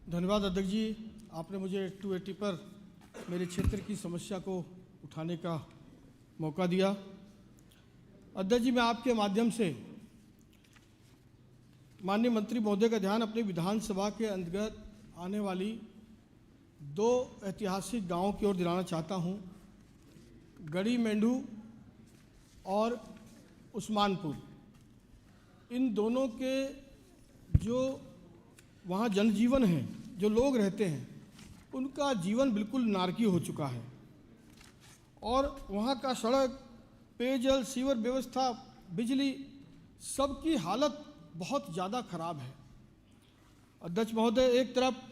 धन्यवाद अध्यक्ष जी, आपने मुझे 280 पर मेरे क्षेत्र की समस्या को उठाने का मौका दिया। अध्यक्ष जी, मैं आपके माध्यम से माननीय मंत्री महोदय का ध्यान अपनी विधानसभा के अंतर्गत आने वाली दो ऐतिहासिक गांवों की ओर दिलाना चाहता हूं, गड़ी मेंढू और उस्मानपुर। इन दोनों के जो वहाँ जनजीवन है, जो लोग रहते हैं, उनका जीवन बिल्कुल नारकीय हो चुका है और वहाँ का सड़क, पेयजल, सीवर व्यवस्था, बिजली, सबकी हालत बहुत ज़्यादा खराब है। अध्यक्ष महोदय, एक तरफ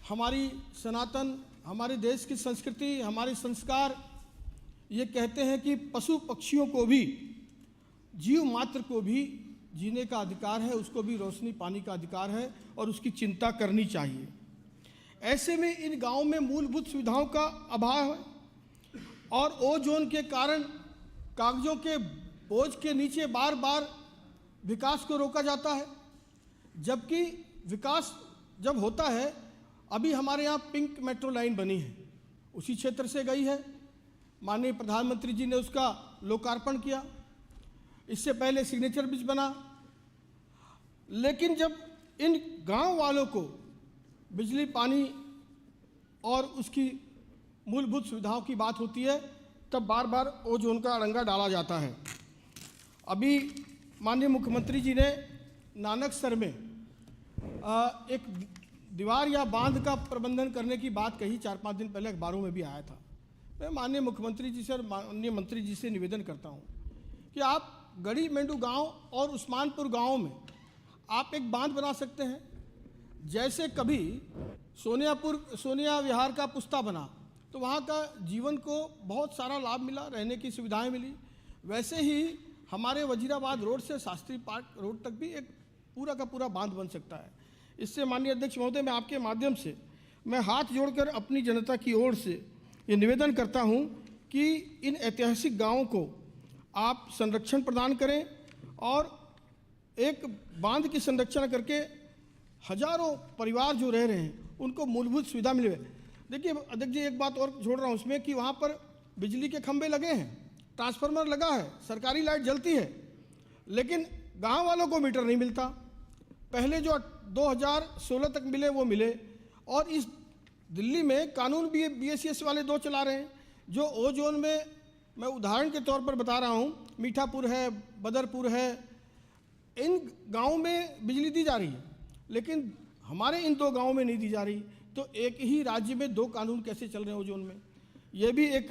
हमारी सनातन, हमारे देश की संस्कृति, हमारे संस्कार ये कहते हैं कि पशु पक्षियों को भी, जीव मात्र को भी जीने का अधिकार है, उसको भी रोशनी पानी का अधिकार है और उसकी चिंता करनी चाहिए। ऐसे में इन गांवों में मूलभूत सुविधाओं का अभाव है और ओजोन के कारण कागजों के बोझ के नीचे बार बार विकास को रोका जाता है। जबकि विकास जब होता है, अभी हमारे यहाँ पिंक मेट्रो लाइन बनी है, उसी क्षेत्र से गई है, माननीय प्रधानमंत्री जी ने उसका लोकार्पण किया। इससे पहले सिग्नेचर ब्रिज बना। लेकिन जब इन गांव वालों को बिजली, पानी और उसकी मूलभूत सुविधाओं की बात होती है, तब बार बार ओजोन का अड़ंगा डाला जाता है। अभी माननीय मुख्यमंत्री जी ने नानकसर में एक दीवार या बांध का प्रबंधन करने की बात कही, 4-5 दिन पहले अखबारों में भी आया था। मैं माननीय मुख्यमंत्री जी से और माननीय मंत्री जी से निवेदन करता हूं कि आप गड़ी मेंढू गांव और उस्मानपुर गांव में आप एक बांध बना सकते हैं। जैसे कभी सोनिया विहार का पुस्ता बना तो वहाँ का जीवन को बहुत सारा लाभ मिला, रहने की सुविधाएं मिली। वैसे ही हमारे वजीराबाद रोड से शास्त्री पार्क रोड तक भी एक पूरा का पूरा बांध बन सकता है। इससे माननीय अध्यक्ष महोदय, मैं आपके माध्यम से मैं हाथ जोड़कर अपनी जनता की ओर से ये निवेदन करता हूँ कि इन ऐतिहासिक गाँवों को आप संरक्षण प्रदान करें और एक बांध की संरक्षण करके हजारों परिवार जो रह रहे हैं उनको मूलभूत सुविधा मिले। देखिए अध्यक्ष जी, एक बात और जोड़ रहा हूँ उसमें कि वहाँ पर बिजली के खंभे लगे हैं, ट्रांसफार्मर लगा है, सरकारी लाइट जलती है, लेकिन गांव वालों को मीटर नहीं मिलता। पहले जो 2016 तक मिले वो मिले। और इस दिल्ली में कानून भी BSES वाले 2 चला रहे हैं। जो ओजोन में, मैं उदाहरण के तौर पर बता रहा हूँ, मीठापुर है, बदरपुर है, इन गांवों में बिजली दी जा रही है, लेकिन हमारे इन 2 गांवों में नहीं दी जा रही। तो एक ही राज्य में 2 कानून कैसे चल रहे हैं ओजोन में? ये भी एक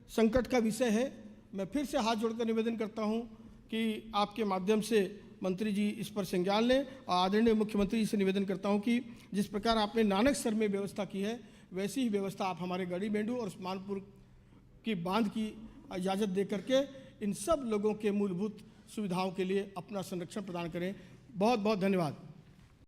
संकट का विषय है। मैं फिर से हाथ जोड़कर निवेदन करता हूं कि आपके माध्यम से मंत्री जी इस पर संज्ञान लें। और आदरणीय मुख्यमंत्री जी से निवेदन करता हूं कि जिस प्रकार आपने नानकसर में व्यवस्था की है, वैसी ही व्यवस्था आप हमारे गड़ी मेंढू और उस्मानपुर की बांध की इजाज़त दे करके इन सब लोगों के मूलभूत सुविधाओं के लिए अपना संरक्षण प्रदान करें। बहुत बहुत धन्यवाद।